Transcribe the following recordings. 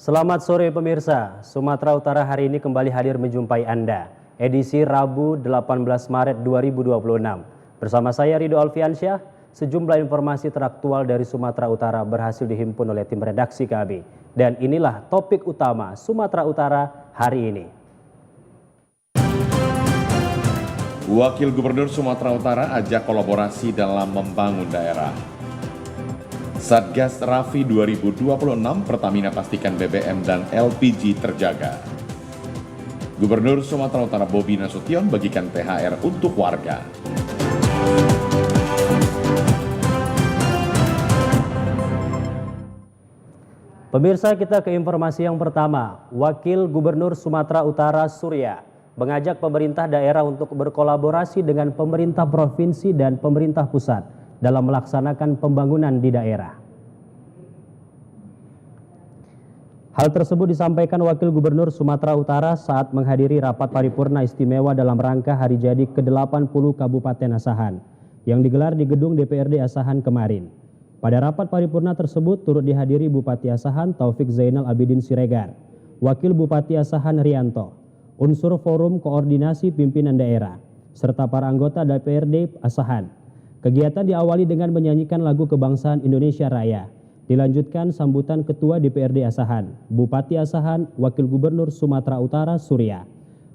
Selamat sore pemirsa, Sumatera Utara hari ini kembali hadir menjumpai Anda. Edisi Rabu 18 Maret 2026. Bersama saya Ridho Alfiansyah, sejumlah informasi teraktual dari Sumatera Utara berhasil dihimpun oleh tim redaksi kami. Dan inilah topik utama Sumatera Utara hari ini. Wakil Gubernur Sumatera Utara ajak kolaborasi dalam membangun daerah. Satgas Rafi 2026, Pertamina pastikan BBM dan LPG terjaga. Gubernur Sumatera Utara Bobi Nasution bagikan THR untuk warga. Pemirsa, kita ke informasi yang pertama. Wakil Gubernur Sumatera Utara Surya mengajak pemerintah daerah untuk berkolaborasi dengan pemerintah provinsi dan pemerintah pusat dalam melaksanakan pembangunan di daerah. Hal tersebut disampaikan Wakil Gubernur Sumatera Utara saat menghadiri rapat paripurna istimewa dalam rangka hari jadi ke-80 Kabupaten Asahan yang digelar di gedung DPRD Asahan kemarin. Pada rapat paripurna tersebut turut dihadiri Bupati Asahan Taufik Zainal Abidin Siregar, Wakil Bupati Asahan Rianto, unsur Forum Koordinasi Pimpinan Daerah, serta para anggota DPRD Asahan. Kegiatan diawali dengan menyanyikan lagu kebangsaan Indonesia Raya. Dilanjutkan sambutan Ketua DPRD Asahan, Bupati Asahan, Wakil Gubernur Sumatera Utara Surya,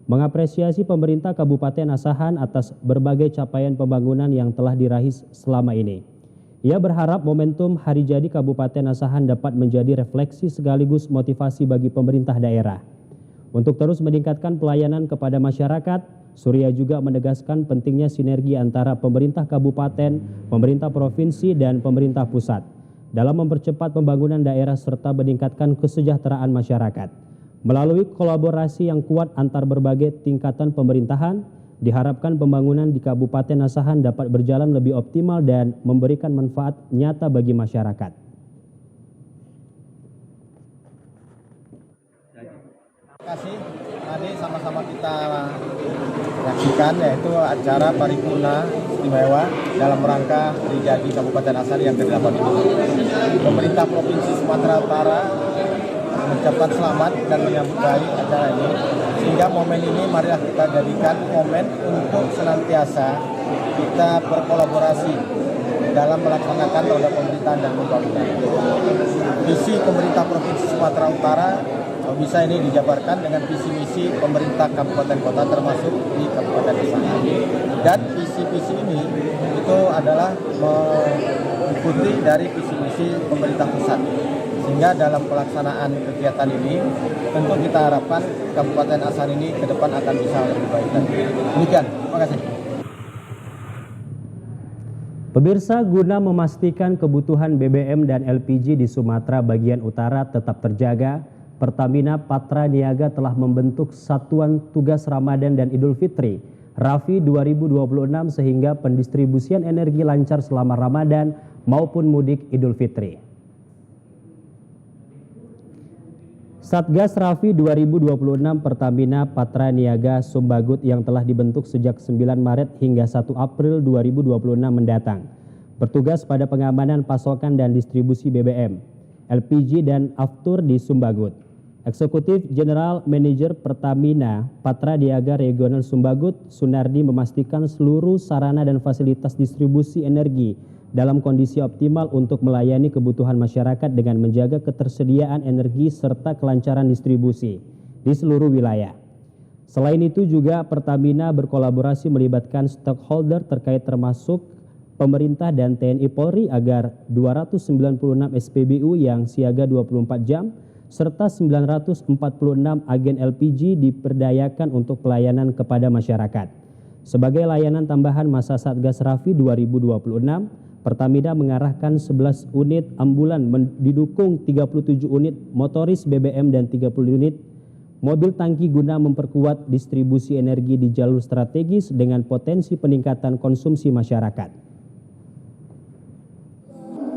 mengapresiasi pemerintah Kabupaten Asahan atas berbagai capaian pembangunan yang telah diraih selama ini. Ia berharap momentum hari jadi Kabupaten Asahan dapat menjadi refleksi sekaligus motivasi bagi pemerintah daerah. Untuk terus meningkatkan pelayanan kepada masyarakat, Surya juga menegaskan pentingnya sinergi antara pemerintah kabupaten, pemerintah provinsi, dan pemerintah pusat dalam mempercepat pembangunan daerah serta meningkatkan kesejahteraan masyarakat. Melalui kolaborasi yang kuat antar berbagai tingkatan pemerintahan, diharapkan pembangunan di Kabupaten Asahan dapat berjalan lebih optimal dan memberikan manfaat nyata bagi masyarakat. Terima kasih. Tadi sama-sama kita saksikan yaitu acara paripurna istimewa dalam rangka hari jadi Kabupaten Asahan yang ke-8 ini. Pemerintah Provinsi Sumatera Utara mengucapkan selamat dan menyambut baik acara ini, sehingga momen ini marilah kita jadikan momen untuk senantiasa kita berkolaborasi dalam melaksanakan roda pemerintahan dan pembangunan. Visi pemerintah Provinsi Sumatera Utara bisa ini dijabarkan dengan visi misi pemerintah kabupaten kota termasuk di Kabupaten Asahan. Dan visi-visi ini itu adalah mengikuti dari visi misi pemerintah pusat. Sehingga dalam pelaksanaan kegiatan ini tentu kita harapkan Kabupaten Asahan ini ke depan akan bisa lebih baik lagi. Demikian, terima kasih. Pemirsa, guna memastikan kebutuhan BBM dan LPG di Sumatera bagian utara tetap terjaga, Pertamina Patra Niaga telah membentuk Satuan Tugas Ramadan dan Idul Fitri Rafi 2026 sehingga pendistribusian energi lancar selama Ramadan maupun mudik Idul Fitri. Satgas Rafi 2026 Pertamina Patra Niaga Sumbagut yang telah dibentuk sejak 9 Maret hingga 1 April 2026 mendatang bertugas pada pengamanan pasokan dan distribusi BBM, LPG dan aftur di Sumbagut. Eksekutif General Manager Pertamina Patra Niaga Regional Sumbagut, Sunardi, memastikan seluruh sarana dan fasilitas distribusi energi dalam kondisi optimal untuk melayani kebutuhan masyarakat dengan menjaga ketersediaan energi serta kelancaran distribusi di seluruh wilayah. Selain itu juga Pertamina berkolaborasi melibatkan stakeholder terkait termasuk pemerintah dan TNI Polri agar 296 SPBU yang siaga 24 jam serta 946 agen LPG diperdayakan untuk pelayanan kepada masyarakat. Sebagai layanan tambahan masa Satgas Rafi 2026, Pertamina mengarahkan 11 unit ambulan didukung 37 unit motoris BBM dan 30 unit mobil tangki guna memperkuat distribusi energi di jalur strategis dengan potensi peningkatan konsumsi masyarakat.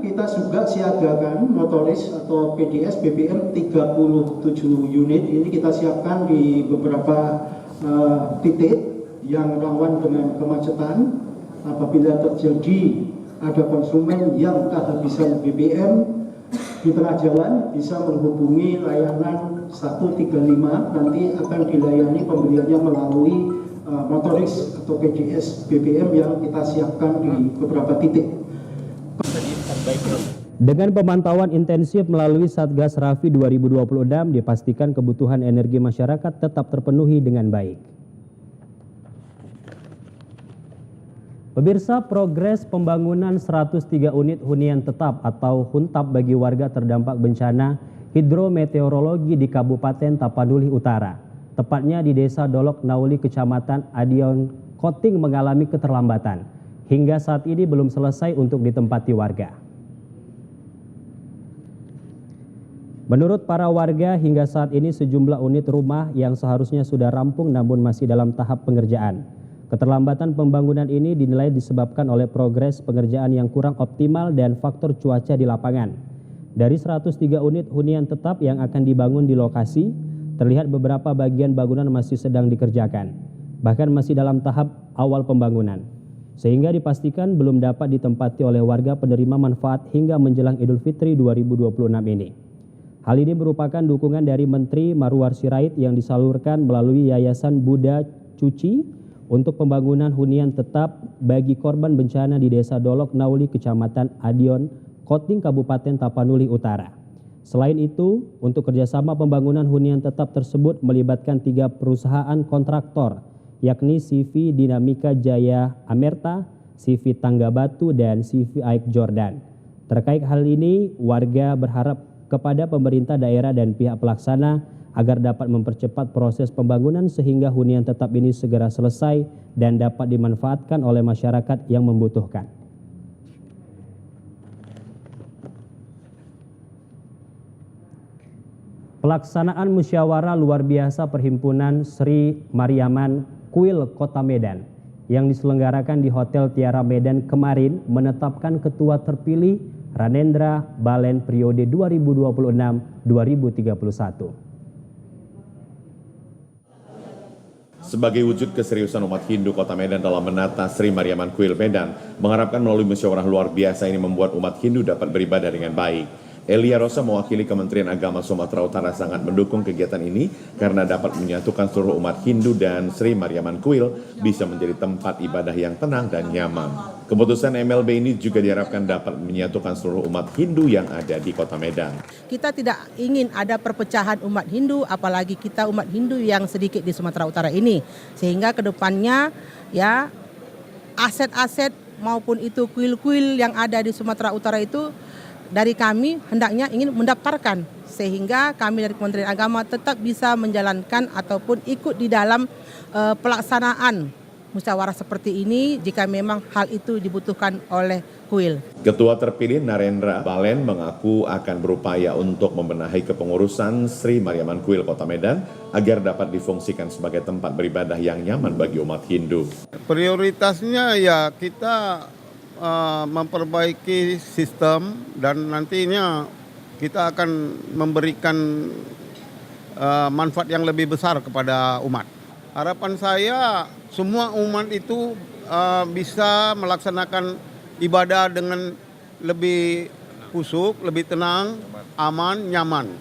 Kita juga siagakan motoris atau PDS BBM 37 unit. Ini kita siapkan di beberapa titik yang rawan dengan kemacetan. Apabila terjadi ada konsumen yang kehabisan BBM, di tengah jalan bisa menghubungi layanan 135, nanti akan dilayani pembeliannya melalui motoris atau PDS BBM yang kita siapkan di beberapa titik. Dengan pemantauan intensif melalui Satgas Rafi 2026, dipastikan kebutuhan energi masyarakat tetap terpenuhi dengan baik. Pemirsa, progres pembangunan 103 unit hunian tetap atau huntap bagi warga terdampak bencana hidrometeorologi di Kabupaten Tapanuli Utara, tepatnya di Desa Dolok Nauli, Kecamatan Adion Koting, mengalami keterlambatan. Hingga saat ini belum selesai untuk ditempati warga. Menurut para warga, hingga saat ini sejumlah unit rumah yang seharusnya sudah rampung namun masih dalam tahap pengerjaan. Keterlambatan pembangunan ini dinilai disebabkan oleh progres pengerjaan yang kurang optimal dan faktor cuaca di lapangan. Dari 103 unit hunian tetap yang akan dibangun di lokasi, terlihat beberapa bagian bangunan masih sedang dikerjakan, bahkan masih dalam tahap awal pembangunan, sehingga dipastikan belum dapat ditempati oleh warga penerima manfaat hingga menjelang Idul Fitri 2026 ini. Hal ini merupakan dukungan dari Menteri Marwar Sirait yang disalurkan melalui Yayasan Buddha Cuci untuk pembangunan hunian tetap bagi korban bencana di Desa Dolok Nauli, Kecamatan Adion Koting, Kabupaten Tapanuli Utara. Selain itu, untuk kerjasama pembangunan hunian tetap tersebut melibatkan 3 perusahaan kontraktor, yakni CV Dinamika Jaya Amerta, CV Tangga Batu, dan CV Aik Jordan. Terkait hal ini, warga berharap kepada pemerintah daerah dan pihak pelaksana agar dapat mempercepat proses pembangunan sehingga hunian tetap ini segera selesai dan dapat dimanfaatkan oleh masyarakat yang membutuhkan. Pelaksanaan musyawarah luar biasa Perhimpunan Sri Mariaman Kuil Kota Medan yang diselenggarakan di Hotel Tiara Medan kemarin menetapkan ketua terpilih Ranendra Balen periode 2026-2031. Sebagai wujud keseriusan umat Hindu Kota Medan dalam menata Sri Mariaman Kuil Medan, mengharapkan melalui musyawarah luar biasa ini membuat umat Hindu dapat beribadah dengan baik. Elia Rosa mewakili Kementerian Agama Sumatera Utara sangat mendukung kegiatan ini karena dapat menyatukan seluruh umat Hindu dan Sri Mariaman Kuil bisa menjadi tempat ibadah yang tenang dan nyaman. Keputusan MLB ini juga diharapkan dapat menyatukan seluruh umat Hindu yang ada di Kota Medan. Kita tidak ingin ada perpecahan umat Hindu, apalagi kita umat Hindu yang sedikit di Sumatera Utara ini. Sehingga kedepannya ya aset-aset maupun itu kuil-kuil yang ada di Sumatera Utara itu dari kami hendaknya ingin mendaftarkan sehingga kami dari Kementerian Agama tetap bisa menjalankan ataupun ikut di dalam pelaksanaan musyawarah seperti ini jika memang hal itu dibutuhkan oleh kuil. Ketua terpilih Narendra Balen mengaku akan berupaya untuk membenahi kepengurusan Sri Mariaman Kuil Kota Medan agar dapat difungsikan sebagai tempat beribadah yang nyaman bagi umat Hindu. Prioritasnya ya kita memperbaiki sistem dan nantinya kita akan memberikan manfaat yang lebih besar kepada umat. Harapan saya semua umat itu bisa melaksanakan ibadah dengan lebih khusyuk, lebih tenang, aman, nyaman.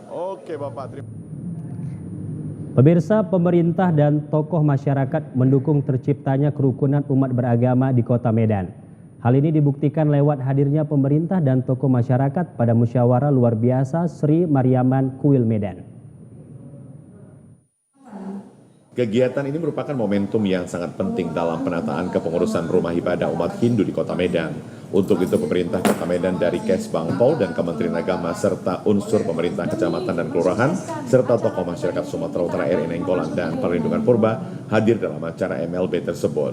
Oke Bapak, terima kasih. Pemirsa, pemerintah dan tokoh masyarakat mendukung terciptanya kerukunan umat beragama di Kota Medan. Hal ini dibuktikan lewat hadirnya pemerintah dan tokoh masyarakat pada musyawarah luar biasa Sri Mariaman Kuil Medan. Kegiatan ini merupakan momentum yang sangat penting dalam penataan kepengurusan rumah ibadah umat Hindu di Kota Medan. Untuk itu pemerintah Kota Medan dari Kesbang Pol dan Kementerian Agama serta unsur pemerintah kecamatan dan kelurahan serta tokoh masyarakat Sumatera Utara RI Nainggolan dan Perlindungan Purba hadir dalam acara MLB tersebut.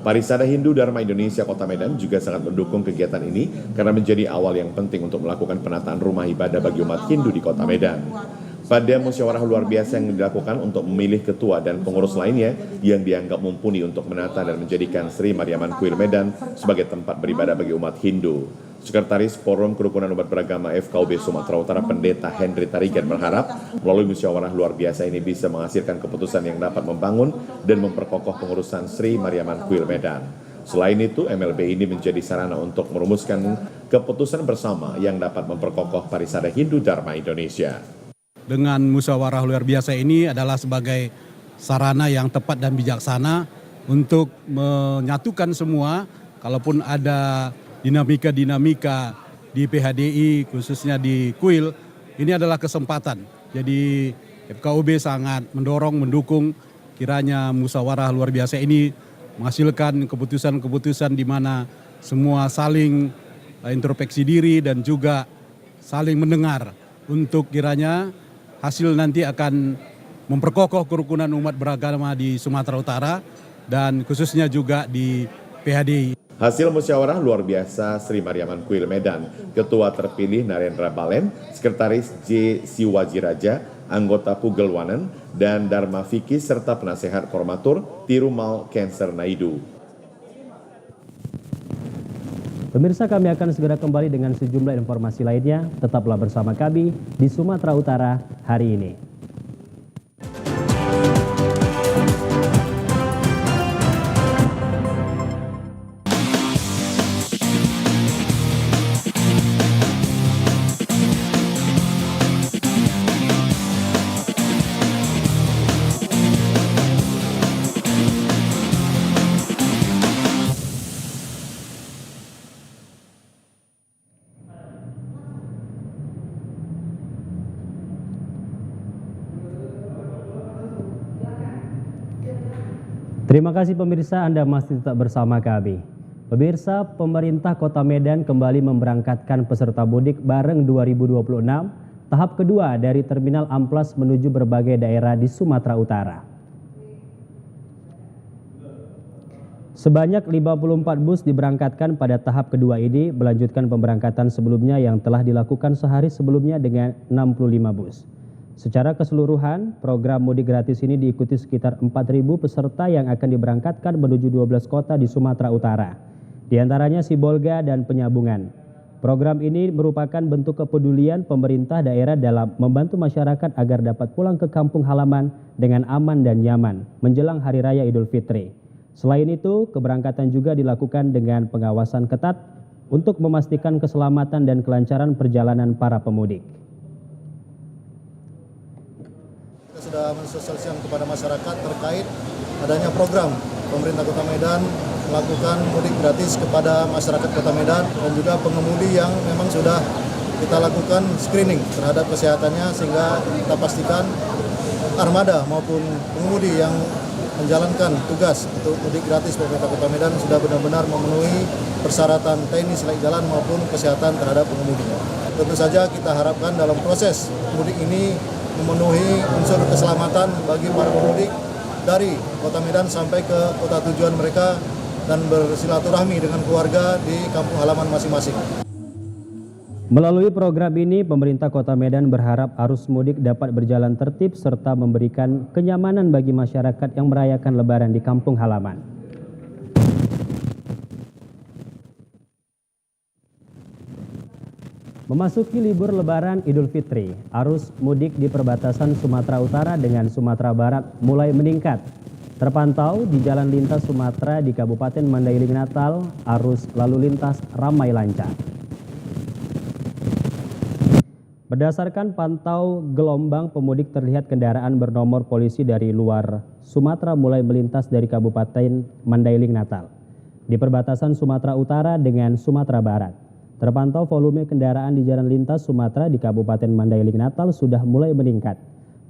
Parisada Hindu Dharma Indonesia Kota Medan juga sangat mendukung kegiatan ini karena menjadi awal yang penting untuk melakukan penataan rumah ibadah bagi umat Hindu di Kota Medan. Pada musyawarah luar biasa yang dilakukan untuk memilih ketua dan pengurus lainnya yang dianggap mumpuni untuk menata dan menjadikan Sri Mariaman Kuil Medan sebagai tempat beribadah bagi umat Hindu. Sekretaris Forum Kerukunan Umat Beragama FKUB Sumatera Utara Pendeta Henry Tarigan berharap melalui musyawarah luar biasa ini bisa menghasilkan keputusan yang dapat membangun dan memperkokoh pengurusan Sri Mariaman Kuil Medan. Selain itu, MLB ini menjadi sarana untuk merumuskan keputusan bersama yang dapat memperkokoh Parisada Hindu Dharma Indonesia. Dengan musyawarah luar biasa ini adalah sebagai sarana yang tepat dan bijaksana untuk menyatukan semua, kalaupun ada dinamika-dinamika di PHDI khususnya di Kuil, ini adalah kesempatan. Jadi FKUB sangat mendukung kiranya musyawarah luar biasa ini menghasilkan keputusan-keputusan di mana semua saling introspeksi diri dan juga saling mendengar untuk kiranya hasil nanti akan memperkokoh kerukunan umat beragama di Sumatera Utara dan khususnya juga di PHDI. Hasil musyawarah luar biasa Sri Mariaman Kuil Medan, Ketua terpilih Narendra Balen, Sekretaris J. Siwajiraja, anggota Pugelwanan, dan Dharma Fikih serta penasehat formatur Tirumal Cancer Naidu. Pemirsa, kami akan segera kembali dengan sejumlah informasi lainnya. Tetaplah bersama kami di Sumatera Utara hari ini. Terima kasih pemirsa, Anda masih tetap bersama kami. Pemirsa, pemerintah Kota Medan kembali memberangkatkan peserta mudik bareng 2026, tahap kedua dari Terminal Amplas menuju berbagai daerah di Sumatera Utara. Sebanyak 54 bus diberangkatkan pada tahap kedua ini, melanjutkan pemberangkatan sebelumnya yang telah dilakukan sehari sebelumnya dengan 65 bus. Secara keseluruhan, program mudik gratis ini diikuti sekitar 4.000 peserta yang akan diberangkatkan menuju 12 kota di Sumatera Utara, di antaranya Sibolga dan Penyambungan. Program ini merupakan bentuk kepedulian pemerintah daerah dalam membantu masyarakat agar dapat pulang ke kampung halaman dengan aman dan nyaman menjelang Hari Raya Idul Fitri. Selain itu, keberangkatan juga dilakukan dengan pengawasan ketat untuk memastikan keselamatan dan kelancaran perjalanan para pemudik. Sudah mensosialisasikan kepada masyarakat terkait adanya program pemerintah Kota Medan melakukan mudik gratis kepada masyarakat Kota Medan dan juga pengemudi yang memang sudah kita lakukan screening terhadap kesehatannya sehingga kita pastikan armada maupun pengemudi yang menjalankan tugas untuk mudik gratis pemerintah Kota Medan sudah benar-benar memenuhi persyaratan teknis layak jalan maupun kesehatan terhadap pengemudi. Tentu saja kita harapkan dalam proses mudik ini memenuhi unsur keselamatan bagi para pemudik dari Kota Medan sampai ke kota tujuan mereka dan bersilaturahmi dengan keluarga di kampung halaman masing-masing. Melalui program ini, pemerintah Kota Medan berharap arus mudik dapat berjalan tertib serta memberikan kenyamanan bagi masyarakat yang merayakan Lebaran di kampung halaman. Memasuki libur Lebaran Idul Fitri, arus mudik di perbatasan Sumatera Utara dengan Sumatera Barat mulai meningkat. Terpantau di Jalan Lintas Sumatera di Kabupaten Mandailing Natal, arus lalu lintas ramai lancar. Berdasarkan pantau gelombang pemudik, terlihat kendaraan bernomor polisi dari luar Sumatera mulai melintas dari Kabupaten Mandailing Natal di perbatasan Sumatera Utara dengan Sumatera Barat. Terpantau volume kendaraan di jalan lintas Sumatera di Kabupaten Mandailing Natal sudah mulai meningkat.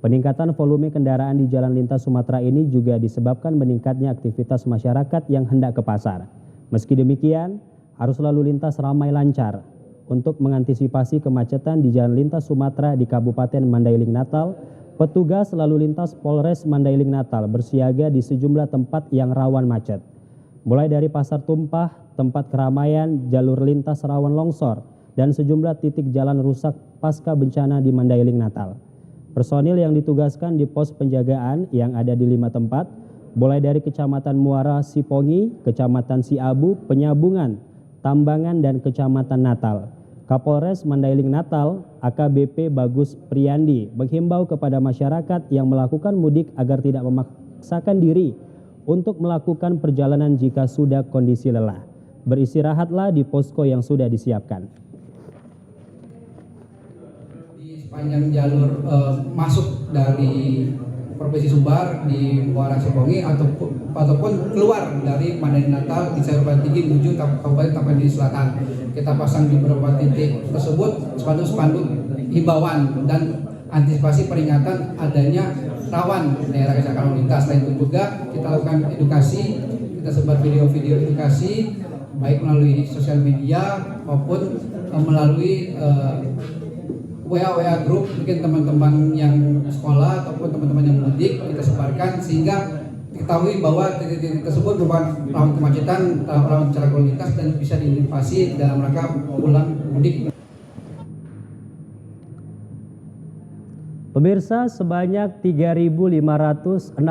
Peningkatan volume kendaraan di jalan lintas Sumatera ini juga disebabkan meningkatnya aktivitas masyarakat yang hendak ke pasar. Meski demikian, arus lalu lintas ramai lancar. Untuk mengantisipasi kemacetan di jalan lintas Sumatera di Kabupaten Mandailing Natal, petugas lalu lintas Polres Mandailing Natal bersiaga di sejumlah tempat yang rawan macet. Mulai dari pasar tumpah, tempat keramaian, jalur lintas rawan longsor, dan sejumlah titik jalan rusak pasca bencana di Mandailing Natal. Personil yang ditugaskan di pos penjagaan yang ada di 5 tempat, mulai dari Kecamatan Muara Sipongi, Kecamatan Siabu, Penyambungan, Tambangan, dan Kecamatan Natal. Kapolres Mandailing Natal, AKBP Bagus Priyandi, menghimbau kepada masyarakat yang melakukan mudik agar tidak memaksakan diri untuk melakukan perjalanan jika sudah kondisi lelah. Beristirahatlah di posko yang sudah disiapkan. Di sepanjang jalur masuk dari Provinsi Sumbar di Muara Sepongi ataupun keluar dari Mandailing Natal di Sayur Tinggi menuju Kabupaten Tapanuli Selatan. Kita pasang di beberapa titik tersebut spanduk-spanduk himbauan dan antisipasi peringatan adanya rawan daerah kecelakaan lalu lintas. Selain itu juga kita lakukan edukasi, kita sebar video-video edukasi baik melalui sosial media maupun melalui WA grup, mungkin teman-teman yang sekolah ataupun teman-teman yang mudik kita sebarkan sehingga diketahui bahwa titik-titik tersebut merupakan rawan kemacetan, rawan kecelakaan lalu lintas dan bisa diantisipasi dalam rangka pulang mudik. Pemirsa, sebanyak 3.564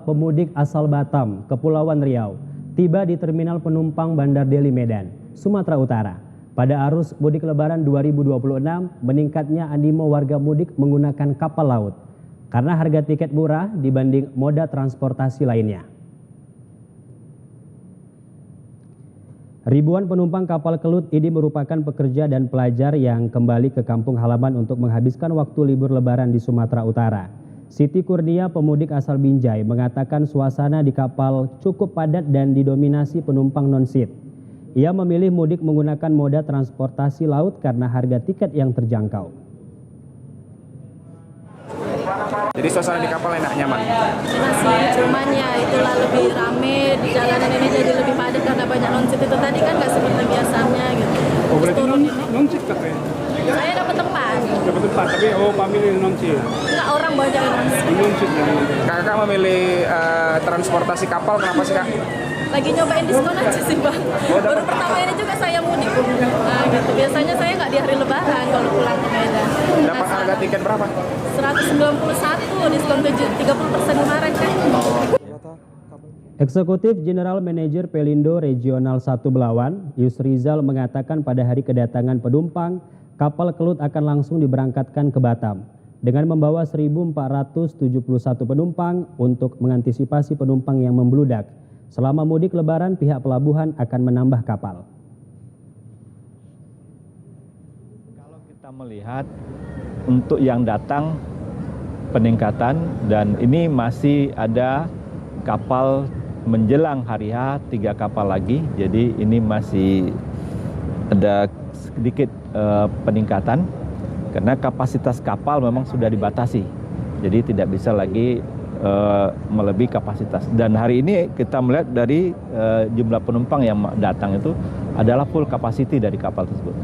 pemudik asal Batam, Kepulauan Riau, tiba di Terminal Penumpang Bandar Deli Medan, Sumatera Utara. Pada arus mudik Lebaran 2026, meningkatnya animo warga mudik menggunakan kapal laut karena harga tiket murah dibanding moda transportasi lainnya. Ribuan penumpang kapal Kelut ini merupakan pekerja dan pelajar yang kembali ke kampung halaman untuk menghabiskan waktu libur Lebaran di Sumatera Utara. Siti Kurnia, pemudik asal Binjai, mengatakan suasana di kapal cukup padat dan didominasi penumpang non-seat. Ia memilih mudik menggunakan moda transportasi laut karena harga tiket yang terjangkau. Jadi suasana di kapal enak, nyaman? Masih, cuman ya itulah lebih rame, di jalanan ini jadi lebih padat karena banyak non-seat itu tadi kan nggak seperti biasanya gitu. Oh berarti non-seat katanya? Saya dapat tempat. Dapat tempat, tapi memilih non-seat? Enggak, orang banyak yang non-seat. Kakak memilih transportasi kapal, kenapa sih Kak? Lagi nyobain diskon aja sih Bang. Baru pertama ini juga saya mudik. Nah gitu, biasanya saya nggak di hari Lebaran kalau pulang ke Medan. Dapat harga tiket berapa? 191, diskon 30% kemarin kan. Eksekutif General Manager Pelindo Regional 1 Belawan, Yusrizal mengatakan pada hari kedatangan penumpang, kapal Kelut akan langsung diberangkatkan ke Batam dengan membawa 1.471 penumpang untuk mengantisipasi penumpang yang membludak. Selama mudik Lebaran, pihak pelabuhan akan menambah kapal. Kalau kita melihat untuk yang datang peningkatan dan ini masih ada kapal menjelang hari H 3 kapal lagi, jadi ini masih ada sedikit peningkatan karena kapasitas kapal memang sudah dibatasi, jadi tidak bisa lagi melebihi kapasitas. Dan hari ini kita melihat dari jumlah penumpang yang datang itu adalah full capacity dari kapal tersebut.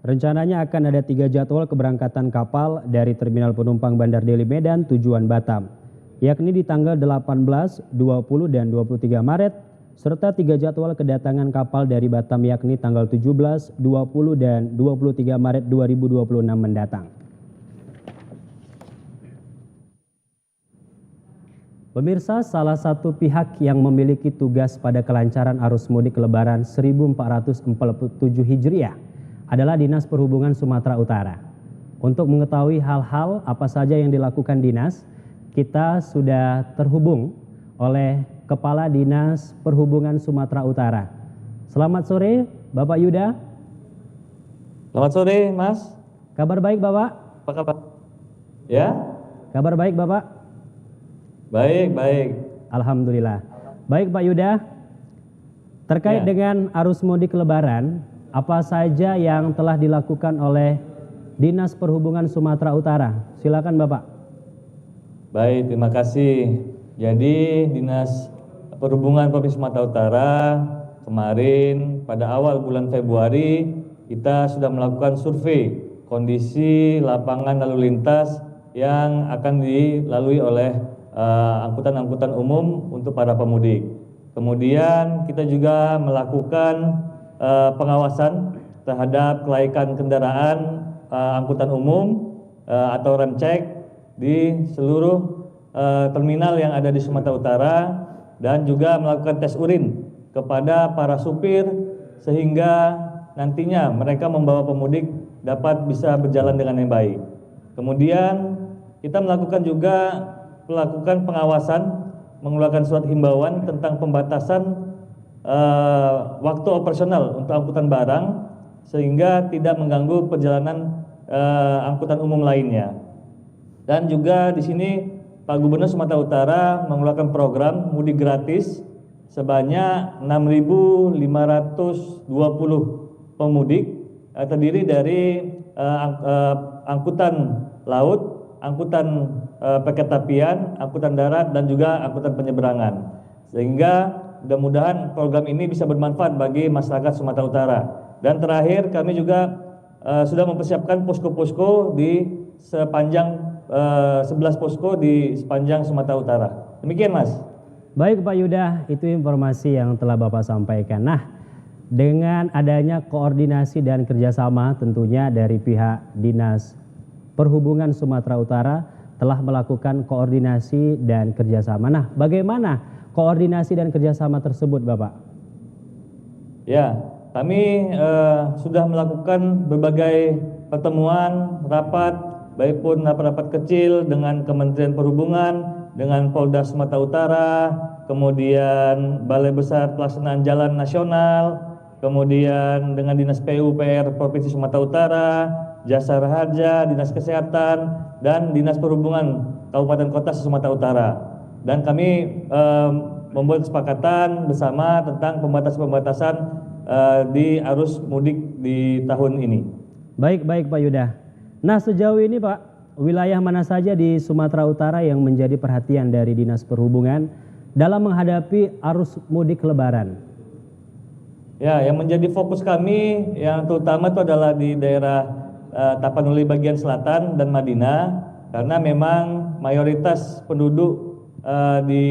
Rencananya akan ada 3 jadwal keberangkatan kapal dari Terminal Penumpang Bandar Deli Medan tujuan Batam, yakni di tanggal 18, 20, dan 23 Maret, serta 3 jadwal kedatangan kapal dari Batam yakni tanggal 17, 20, dan 23 Maret 2026 mendatang. Pemirsa, salah satu pihak yang memiliki tugas pada kelancaran arus mudik Lebaran 1447 Hijriah adalah Dinas Perhubungan Sumatera Utara. Untuk mengetahui hal-hal apa saja yang dilakukan Dinas, kita sudah terhubung oleh Kepala Dinas Perhubungan Sumatera Utara. Selamat sore, Bapak Yuda. Selamat sore, Mas. Kabar baik, Bapak? Apa kabar? Ya? Kabar baik, Bapak? Baik, baik. Alhamdulillah. Baik Pak Yuda, terkait dengan arus mudik Lebaran, apa saja yang telah dilakukan oleh Dinas Perhubungan Sumatera Utara? Silakan Bapak. Baik, terima kasih. Jadi Dinas Perhubungan Provinsi Sumatera Utara kemarin pada awal bulan Februari kita sudah melakukan survei kondisi lapangan lalu lintas yang akan dilalui oleh angkutan-angkutan umum untuk para pemudik. Kemudian kita juga melakukan pengawasan terhadap kelaikan kendaraan angkutan umum atau rem cek di seluruh terminal yang ada di Sumatera Utara dan juga melakukan tes urin kepada para supir sehingga nantinya mereka membawa pemudik dapat bisa berjalan dengan yang baik. Kemudian kita melakukan pengawasan mengeluarkan surat himbauan tentang pembatasan waktu operasional untuk angkutan barang sehingga tidak mengganggu perjalanan angkutan umum lainnya. Dan juga di sini Pak Gubernur Sumatera Utara mengeluarkan program mudik gratis sebanyak 6.520 pemudik terdiri dari angkutan laut, angkutan perkeretapian, angkutan darat, dan juga angkutan penyeberangan. Sehingga mudah-mudahan program ini bisa bermanfaat bagi masyarakat Sumatera Utara. Dan terakhir kami juga sudah mempersiapkan posko-posko di sepanjang 11 posko di sepanjang Sumatera Utara. Demikian Mas. Baik Pak Yuda, itu informasi yang telah Bapak sampaikan. Nah, dengan adanya koordinasi dan kerjasama tentunya dari pihak Dinas Perhubungan Sumatera Utara telah melakukan koordinasi dan kerjasama. Nah, bagaimana koordinasi dan kerjasama tersebut Bapak? Ya, kami sudah melakukan berbagai pertemuan, rapat, baik pun rapat-rapat kecil dengan Kementerian Perhubungan, dengan Polda Sumatera Utara, kemudian Balai Besar Pelaksanaan Jalan Nasional, kemudian dengan Dinas PUPR Provinsi Sumatera Utara, Jasara Harja, Dinas Kesehatan, dan Dinas Perhubungan Kabupaten Kota Sumatera Utara. Dan kami membuat kesepakatan bersama tentang pembatasan-pembatasan di arus mudik di tahun ini. Baik Pak Yuda. Nah, sejauh ini Pak, wilayah mana saja di Sumatera Utara yang menjadi perhatian dari Dinas Perhubungan dalam menghadapi arus mudik Lebaran? Ya, yang menjadi fokus kami yang terutama itu adalah di daerah Tapanuli bagian selatan dan Madinah, karena memang mayoritas penduduk di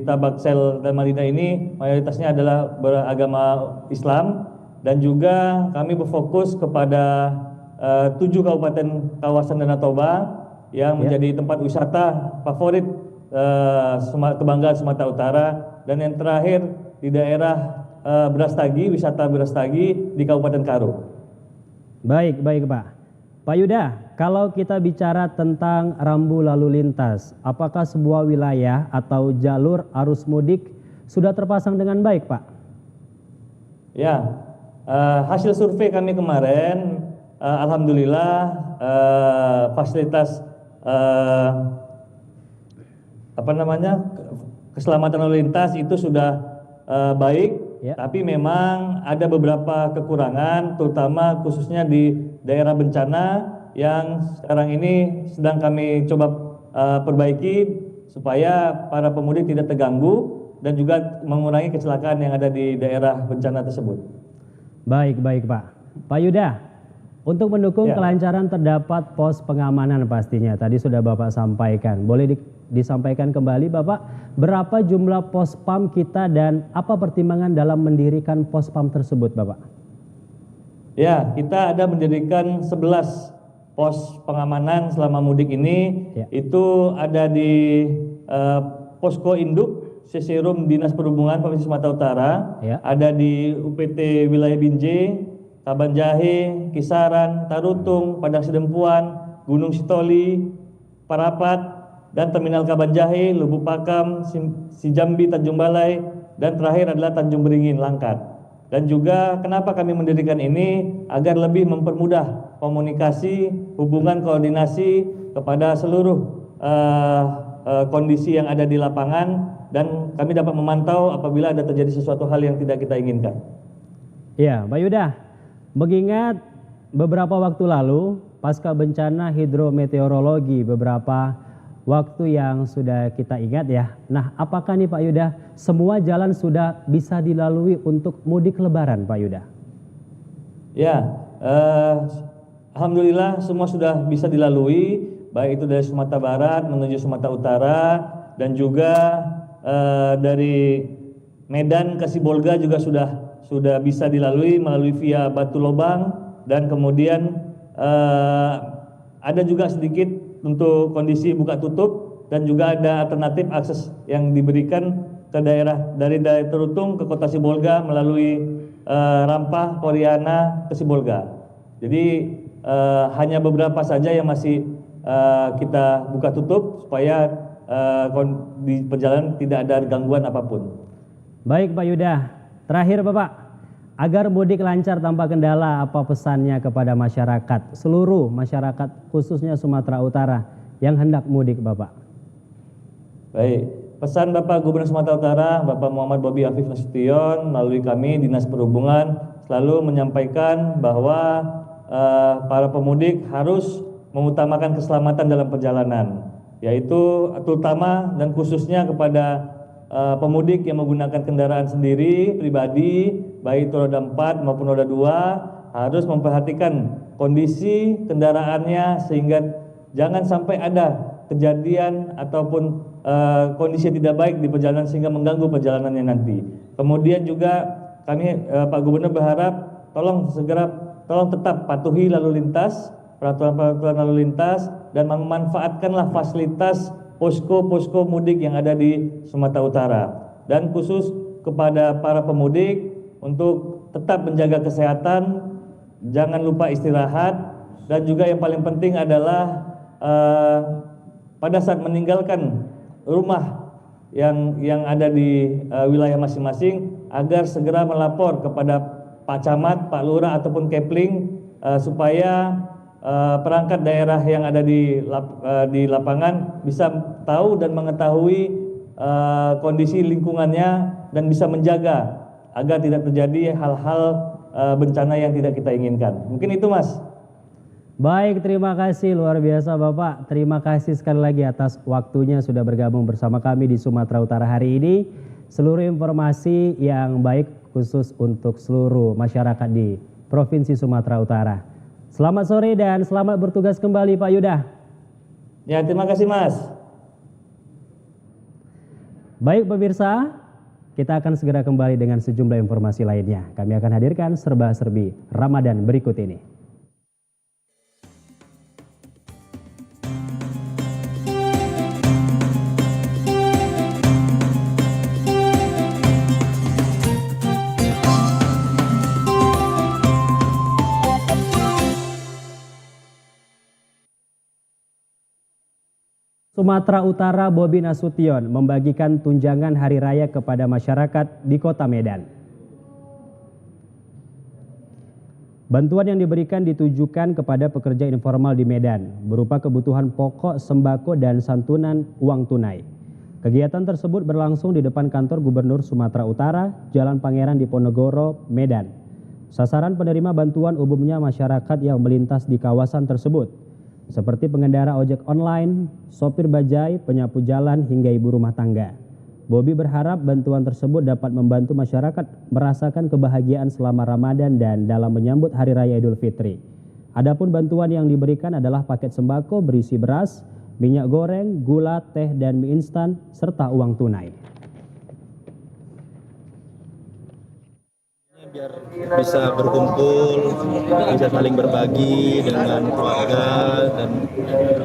Tabaksel dan Madinah ini mayoritasnya adalah beragama Islam, dan juga kami berfokus kepada 7 kabupaten kawasan Danau Toba yang menjadi tempat wisata favorit kebanggaan Sumatera Utara, dan yang terakhir di daerah Brastagi, wisata Brastagi di Kabupaten Karo. Baik Pak. Pak Yuda, kalau kita bicara tentang rambu lalu lintas, apakah sebuah wilayah atau jalur arus mudik sudah terpasang dengan baik Pak? Ya, hasil survei kami kemarin, alhamdulillah fasilitas keselamatan lalu lintas itu sudah baik, tapi memang ada beberapa kekurangan, terutama khususnya di daerah bencana yang sekarang ini sedang kami coba perbaiki supaya para pemudik tidak terganggu dan juga mengurangi kecelakaan yang ada di daerah bencana tersebut. Baik Pak. Pak Yuda, untuk mendukung kelancaran terdapat pos pengamanan pastinya. Tadi sudah Bapak sampaikan. Boleh disampaikan kembali Bapak, berapa jumlah pos PAM kita dan apa pertimbangan dalam mendirikan pos PAM tersebut Bapak? Ya, kita ada mendirikan 11 pos pengamanan selama mudik ini. Itu ada di Posko Induk Seserum Dinas Perhubungan Provinsi Sumatera Utara, ada di UPT Wilayah Binjai, Kabanjahe, Kisaran, Tarutung, Padang Sidempuan, Gunung Sitoli, Parapat, dan Terminal Kabanjahe, Lubuk Pakam, Sijambi, Tanjung Balai, dan terakhir adalah Tanjung Beringin, Langkat. Dan juga kenapa kami mendirikan ini, agar lebih mempermudah komunikasi, hubungan, koordinasi kepada seluruh kondisi yang ada di lapangan, dan kami dapat memantau apabila ada terjadi sesuatu hal yang tidak kita inginkan. Ya, Pak Yuda, mengingat beberapa waktu lalu pasca bencana hidrometeorologi beberapa waktu yang sudah kita ingat ya. Nah, apakah nih Pak Yuda semua jalan sudah bisa dilalui untuk mudik Lebaran Pak Yuda? Ya, alhamdulillah semua sudah bisa dilalui, baik itu dari Sumatera Barat menuju Sumatera Utara, dan juga dari Medan ke Sibolga juga sudah bisa dilalui melalui via Batu Lobang, dan kemudian ada juga sedikit untuk kondisi buka tutup, dan juga ada alternatif akses yang diberikan ke dari daerah Terutung ke Kota Sibolga melalui Rampah, Poriana ke Sibolga. Jadi hanya beberapa saja yang masih kita buka tutup supaya di perjalanan tidak ada gangguan apapun. Baik Pak Yuda, terakhir Bapak, agar mudik lancar tanpa kendala, apa pesannya kepada masyarakat, seluruh masyarakat khususnya Sumatera Utara yang hendak mudik Bapak? Baik, pesan Bapak Gubernur Sumatera Utara, Bapak Muhammad Bobi Afif Nasution, melalui kami Dinas Perhubungan selalu menyampaikan bahwa para pemudik harus mengutamakan keselamatan dalam perjalanan, yaitu terutama dan khususnya kepada pemudik yang menggunakan kendaraan sendiri pribadi, baik itu roda 4 maupun roda 2, harus memperhatikan kondisi kendaraannya sehingga jangan sampai ada kejadian ataupun kondisi yang tidak baik di perjalanan sehingga mengganggu perjalanannya nanti. Kemudian juga kami Pak Gubernur berharap tolong tetap patuhi lalu lintas, peraturan lalu lintas, dan memanfaatkanlah fasilitas posko-posko mudik yang ada di Sumatera Utara. Dan khusus kepada para pemudik untuk tetap menjaga kesehatan, jangan lupa istirahat, dan juga yang paling penting adalah pada saat meninggalkan rumah yang ada di wilayah masing-masing, agar segera melapor kepada Pak Camat, Pak Lurah ataupun Kepling supaya perangkat daerah yang ada di lapangan bisa tahu dan mengetahui kondisi lingkungannya dan bisa menjaga agar tidak terjadi hal-hal bencana yang tidak kita inginkan. Mungkin itu Mas. Baik, terima kasih luar biasa Bapak. Terima kasih sekali lagi atas waktunya sudah bergabung bersama kami di Sumatera Utara hari ini. Seluruh informasi yang baik khusus untuk seluruh masyarakat di Provinsi Sumatera Utara. Selamat sore dan selamat bertugas kembali Pak Yuda. Ya, terima kasih Mas. Baik pemirsa, kita akan segera kembali dengan sejumlah informasi lainnya. Kami akan hadirkan serba-serbi Ramadan berikut ini. Sumatera Utara Bobi Nasution membagikan tunjangan hari raya kepada masyarakat di Kota Medan. Bantuan yang diberikan ditujukan kepada pekerja informal di Medan berupa kebutuhan pokok, sembako, dan santunan uang tunai. Kegiatan tersebut berlangsung di depan kantor Gubernur Sumatera Utara, Jalan Pangeran Diponegoro, Medan. Sasaran penerima bantuan umumnya masyarakat yang melintas di kawasan tersebut, seperti pengendara ojek online, sopir bajai, penyapu jalan, hingga ibu rumah tangga. Bobi berharap bantuan tersebut dapat membantu masyarakat merasakan kebahagiaan selama Ramadan dan dalam menyambut Hari Raya Idul Fitri. Adapun bantuan yang diberikan adalah paket sembako berisi beras, minyak goreng, gula, teh, dan mie instan, serta uang tunai. Biar bisa berkumpul, bisa saling berbagi dengan keluarga, dan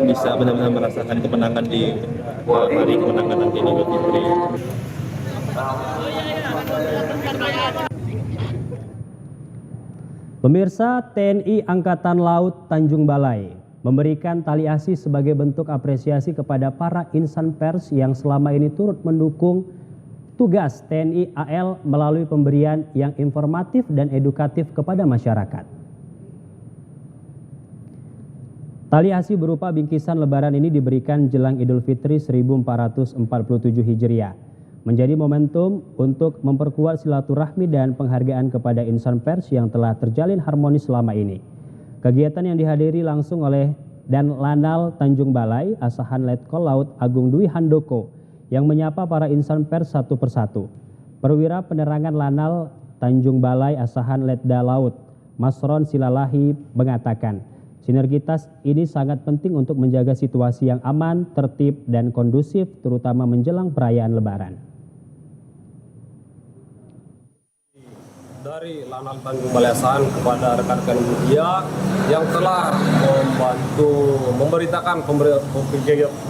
bisa benar-benar merasakan kemenangan di hari kemenangan nanti di Idul Fitri. Pemirsa, TNI Angkatan Laut Tanjung Balai memberikan tali asih sebagai bentuk apresiasi kepada para insan pers yang selama ini turut mendukung tugas TNI AL melalui pemberian yang informatif dan edukatif kepada masyarakat. Tali asih berupa bingkisan lebaran ini diberikan jelang Idul Fitri 1447 Hijriah, menjadi momentum untuk memperkuat silaturahmi dan penghargaan kepada insan pers yang telah terjalin harmonis selama ini. Kegiatan yang dihadiri langsung oleh Dan Lanal Tanjung Balai, Asahan Letkol Laut Agung Dwi Handoko, yang menyapa para insan pers satu persatu. Perwira Penerangan Lanal Tanjung Balai Asahan Letda Laut, Masron Silalahi, mengatakan, sinergitas ini sangat penting untuk menjaga situasi yang aman, tertib, dan kondusif, terutama menjelang perayaan Lebaran. Dari Lanal Tanjung Balai Asahan kepada rekan-rekan media yang telah membantu memberitakan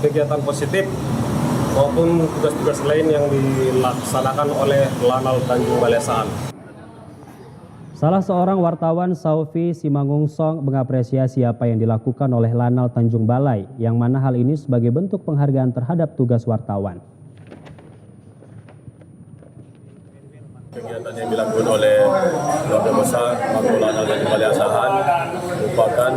kegiatan positif maupun tugas-tugas lain yang dilaksanakan oleh Lanal Tanjung Balai Asahan. Salah seorang wartawan, Saufi Simangungsong, mengapresiasi apa yang dilakukan oleh Lanal Tanjung Balai, yang mana hal ini sebagai bentuk penghargaan terhadap tugas wartawan. Kegiatan yang dilakukan oleh keluarga besar Lanal Tanjung Balai Asahan merupakan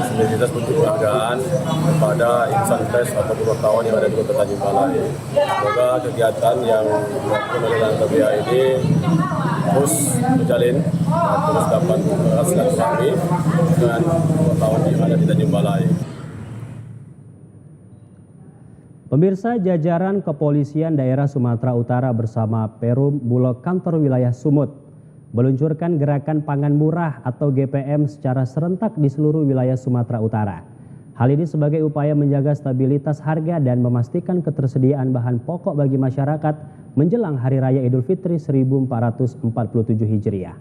sinergitas bentuk penghargaan kepada insan pers atau wartawan yang ada di Kota Tanjung Balai. Semoga kegiatan yang dilakukan oleh Lanal Tanjung Balai ini terus terjalin dan terus dapat silaturahmi dengan wartawan yang ada di Tanjung Balai. Pemirsa, jajaran Kepolisian Daerah Sumatera Utara bersama Perum Bulog Kantor Wilayah Sumut meluncurkan gerakan pangan murah atau GPM secara serentak di seluruh wilayah Sumatera Utara. Hal ini sebagai upaya menjaga stabilitas harga dan memastikan ketersediaan bahan pokok bagi masyarakat menjelang Hari Raya Idul Fitri 1447 Hijriah.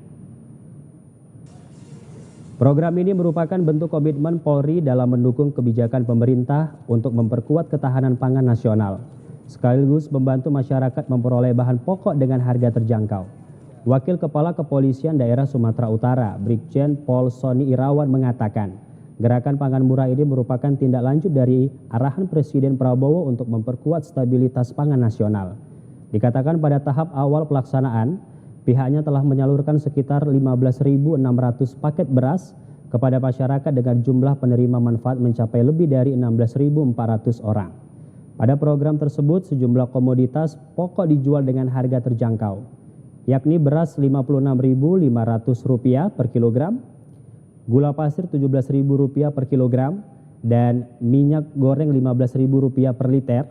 Program ini merupakan bentuk komitmen Polri dalam mendukung kebijakan pemerintah untuk memperkuat ketahanan pangan nasional, sekaligus membantu masyarakat memperoleh bahan pokok dengan harga terjangkau. Wakil Kepala Kepolisian Daerah Sumatera Utara, Brigjen Pol Sony Irawan mengatakan, gerakan pangan murah ini merupakan tindak lanjut dari arahan Presiden Prabowo untuk memperkuat stabilitas pangan nasional. Dikatakan pada tahap awal pelaksanaan, pihaknya telah menyalurkan sekitar 15.600 paket beras kepada masyarakat dengan jumlah penerima manfaat mencapai lebih dari 16.400 orang. Pada program tersebut, sejumlah komoditas pokok dijual dengan harga terjangkau, yakni beras Rp56.500 per kilogram, gula pasir Rp17.000 per kilogram, dan minyak goreng Rp15.000 per liter.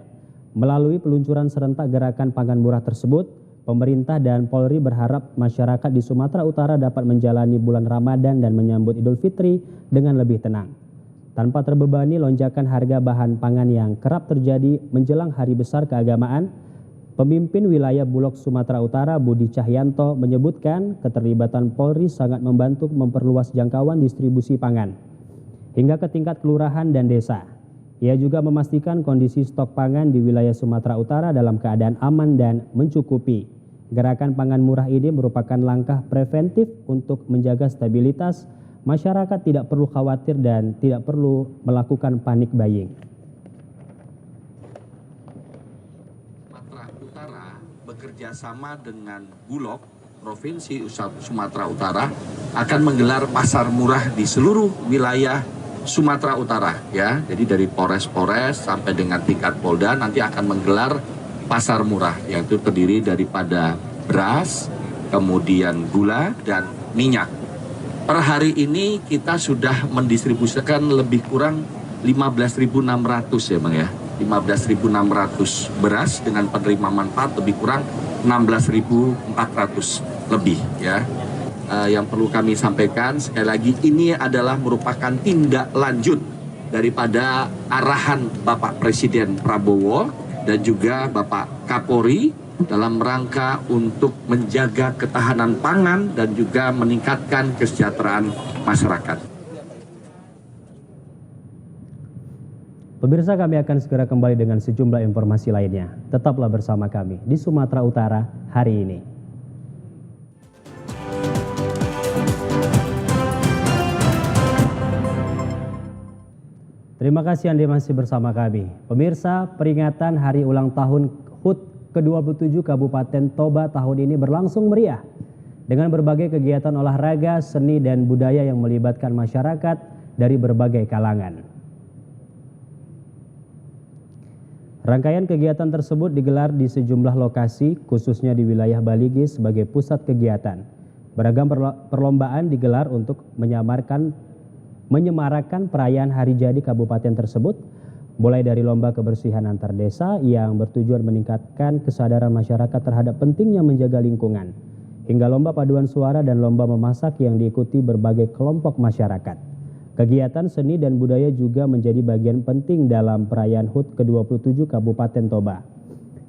Melalui peluncuran serentak gerakan pangan murah tersebut, pemerintah dan Polri berharap masyarakat di Sumatera Utara dapat menjalani bulan Ramadan dan menyambut Idul Fitri dengan lebih tenang, tanpa terbebani lonjakan harga bahan pangan yang kerap terjadi menjelang hari besar keagamaan. Pemimpin wilayah Bulog Sumatera Utara, Budi Cahyanto, menyebutkan keterlibatan Polri sangat membantu memperluas jangkauan distribusi pangan hingga ke tingkat kelurahan dan desa. Ia juga memastikan kondisi stok pangan di wilayah Sumatera Utara dalam keadaan aman dan mencukupi. Gerakan pangan murah ini merupakan langkah preventif untuk menjaga stabilitas, masyarakat tidak perlu khawatir dan tidak perlu melakukan panik buying. Sumatera Utara bekerja sama dengan Bulog Provinsi Sumatera Utara akan menggelar pasar murah di seluruh wilayah Sumatera Utara, ya. Jadi dari Polres sampai dengan tingkat Polda nanti akan menggelar pasar murah, yaitu terdiri daripada beras, kemudian gula dan minyak. Per hari ini kita sudah mendistribusikan lebih kurang 15.600 ya Bang ya. 15.600 beras dengan penerima manfaat lebih kurang 16.400 lebih ya. Yang perlu kami sampaikan sekali lagi, ini adalah merupakan tindak lanjut daripada arahan Bapak Presiden Prabowo dan juga Bapak Kapolri dalam rangka untuk menjaga ketahanan pangan dan juga meningkatkan kesejahteraan masyarakat. Pemirsa, kami akan segera kembali dengan sejumlah informasi lainnya. Tetaplah bersama kami di Sumatera Utara hari ini. Terima kasih Anda masih bersama kami. Pemirsa, peringatan hari ulang tahun HUT ke-27 Kabupaten Toba tahun ini berlangsung meriah dengan berbagai kegiatan olahraga, seni, dan budaya yang melibatkan masyarakat dari berbagai kalangan. Rangkaian kegiatan tersebut digelar di sejumlah lokasi, khususnya di wilayah Baligis sebagai pusat kegiatan. Beragam perlombaan digelar untuk menyemarakan perayaan hari jadi kabupaten tersebut, mulai dari lomba kebersihan antar desa yang bertujuan meningkatkan kesadaran masyarakat terhadap pentingnya menjaga lingkungan, hingga lomba paduan suara dan lomba memasak yang diikuti berbagai kelompok masyarakat. Kegiatan seni dan budaya juga menjadi bagian penting dalam perayaan HUT ke-27 Kabupaten Toba.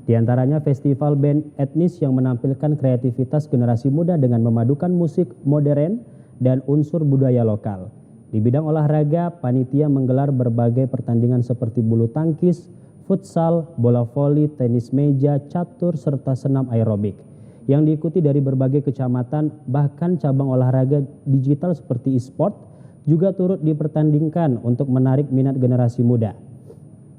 Di antaranya festival band etnis yang menampilkan kreativitas generasi muda dengan memadukan musik modern dan unsur budaya lokal. Di bidang olahraga, panitia menggelar berbagai pertandingan seperti bulu tangkis, futsal, bola voli, tenis meja, catur, serta senam aerobik. yang diikuti dari berbagai kecamatan, bahkan cabang olahraga digital seperti e-sport juga turut dipertandingkan untuk menarik minat generasi muda.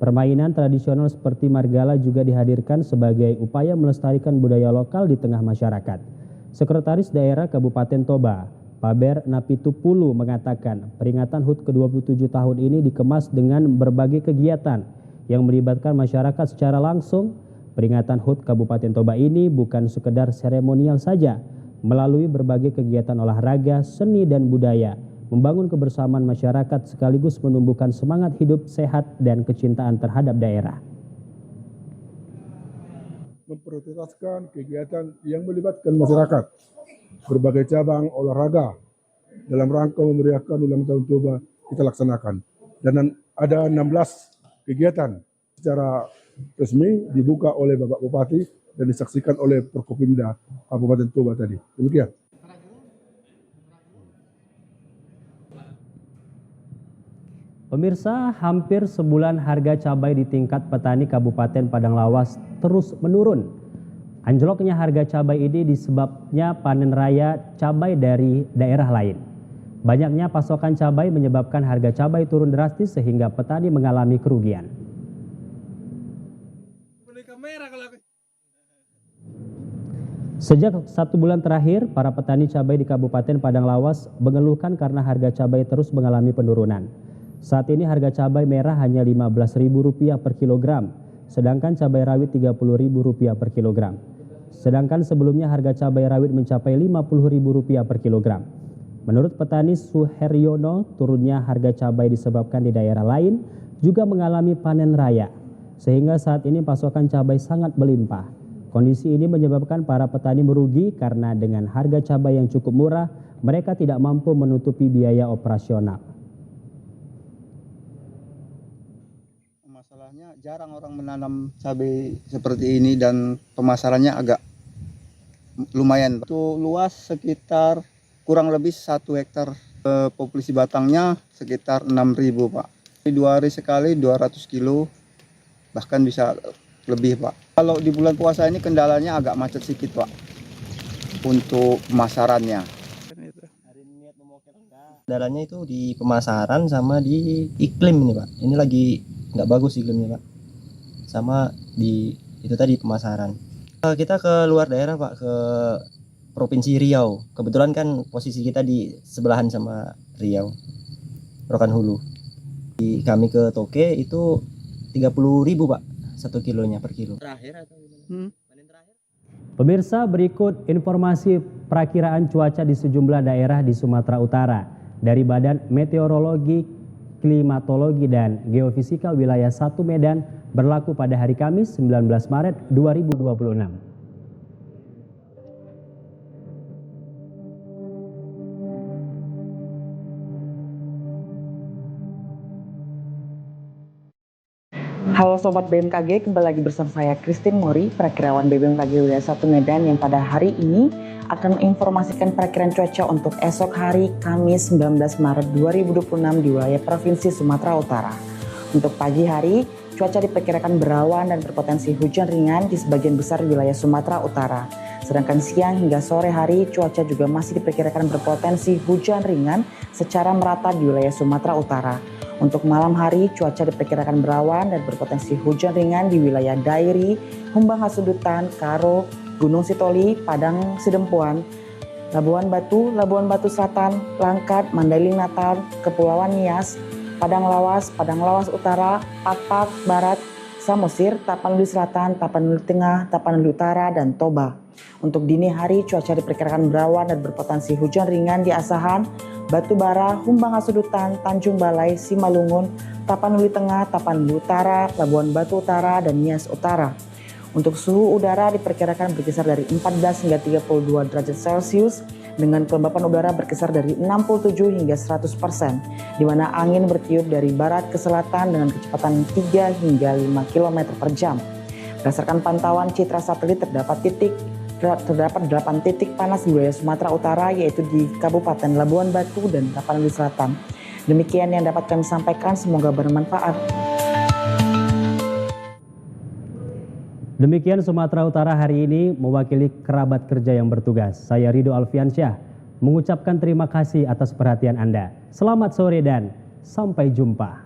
Permainan tradisional seperti margala juga dihadirkan sebagai upaya melestarikan budaya lokal di tengah masyarakat. Sekretaris Daerah Kabupaten Toba, Paber Napitupulu mengatakan peringatan HUT ke-27 tahun ini dikemas dengan berbagai kegiatan yang melibatkan masyarakat secara langsung. Peringatan HUT Kabupaten Toba ini bukan sekedar seremonial saja, melalui berbagai kegiatan olahraga, seni dan budaya, membangun kebersamaan masyarakat sekaligus menumbuhkan semangat hidup sehat dan kecintaan terhadap daerah. Memprioritaskan kegiatan yang melibatkan masyarakat, berbagai cabang olahraga dalam rangka memeriahkan ulang tahun Toba kita laksanakan. Dan ada 16 kegiatan secara resmi dibuka oleh Bapak Bupati dan disaksikan oleh Forkopimda Kabupaten Toba tadi. Demikian. Pemirsa, hampir sebulan harga cabai di tingkat petani Kabupaten Padang Lawas terus menurun. Anjloknya harga cabai ini disebabnya panen raya cabai dari daerah lain. Banyaknya pasokan cabai menyebabkan harga cabai turun drastis sehingga petani mengalami kerugian. Sejak 1 bulan terakhir, para petani cabai di Kabupaten Padang Lawas mengeluhkan karena harga cabai terus mengalami penurunan. Saat ini harga cabai merah hanya Rp15.000 per kilogram, sedangkan cabai rawit Rp30.000 per kilogram. Sedangkan sebelumnya harga cabai rawit mencapai Rp50.000 per kilogram. Menurut petani Suheryono, turunnya harga cabai disebabkan di daerah lain juga mengalami panen raya, sehingga saat ini pasokan cabai sangat melimpah. Kondisi ini menyebabkan para petani merugi karena dengan harga cabai yang cukup murah, mereka tidak mampu menutupi biaya operasional. Masalahnya jarang orang menanam cabai seperti ini dan pemasarannya agak lumayan. Itu luas sekitar kurang lebih 1 hektar. Populasi batangnya sekitar 6.000 Pak. 2 hari sekali 200 kilo bahkan bisa lebih Pak. Kalau di bulan puasa ini kendalanya agak macet sedikit Pak untuk pemasarannya. Kendalanya itu di pemasaran sama di iklim ini Pak. Ini lagi nggak bagus iklimnya Pak. Sama di itu tadi pemasaran. Kita ke luar daerah Pak, ke Provinsi Riau. Kebetulan kan posisi kita di sebelahan sama Riau, Rokan Hulu. Kami ke Toke itu 30.000 Pak. 1 kilonya per kilo. Pemirsa, berikut informasi perakiraan cuaca di sejumlah daerah di Sumatera Utara dari Badan Meteorologi, Klimatologi dan Geofisika Wilayah 1 Medan berlaku pada hari Kamis 19 Maret 2026. Halo Sobat BMKG, kembali lagi bersama saya Christine Mori, perakirawan BMKG Wilayah 1 Medan yang pada hari ini akan menginformasikan perakiraan cuaca untuk esok hari Kamis 19 Maret 2026 di wilayah Provinsi Sumatera Utara. Untuk pagi hari, cuaca diperkirakan berawan dan berpotensi hujan ringan di sebagian besar wilayah Sumatera Utara. Sedangkan siang hingga sore hari, cuaca juga masih diperkirakan berpotensi hujan ringan secara merata di wilayah Sumatera Utara. Untuk malam hari, cuaca diperkirakan berawan dan berpotensi hujan ringan di wilayah Dairi, Humbang Hasudutan, Karo, Gunung Sitoli, Padang Sidempuan, Labuan Batu Selatan, Langkat, Mandailing Natal, Kepulauan Nias, Padang Lawas Utara, Pakpak Barat, Samosir, Tapanuli Selatan, Tapanuli Tengah, Tapanuli Utara, dan Toba. Untuk dini hari, cuaca diperkirakan berawan dan berpotensi hujan ringan di Asahan, Batu Bara, Humbang Hasudutan, Tanjung Balai, Simalungun, Tapanuli Tengah, Tapanuli Utara, Labuan Batu Utara, dan Nias Utara. Untuk suhu udara diperkirakan berkisar dari 14 hingga 32 derajat Celcius dengan kelembapan udara berkisar dari 67 hingga 100%, di mana angin bertiup dari barat ke selatan dengan kecepatan 3 hingga 5 km per jam. Berdasarkan pantauan citra satelit terdapat 8 titik panas di wilayah Sumatera Utara, yaitu di Kabupaten Labuan Batu dan Tapanuli Selatan. Demikian yang dapat kami sampaikan, semoga bermanfaat. Demikian Sumatera Utara hari ini mewakili kerabat kerja yang bertugas. Saya Ridho Alfiansyah mengucapkan terima kasih atas perhatian Anda. Selamat sore dan sampai jumpa.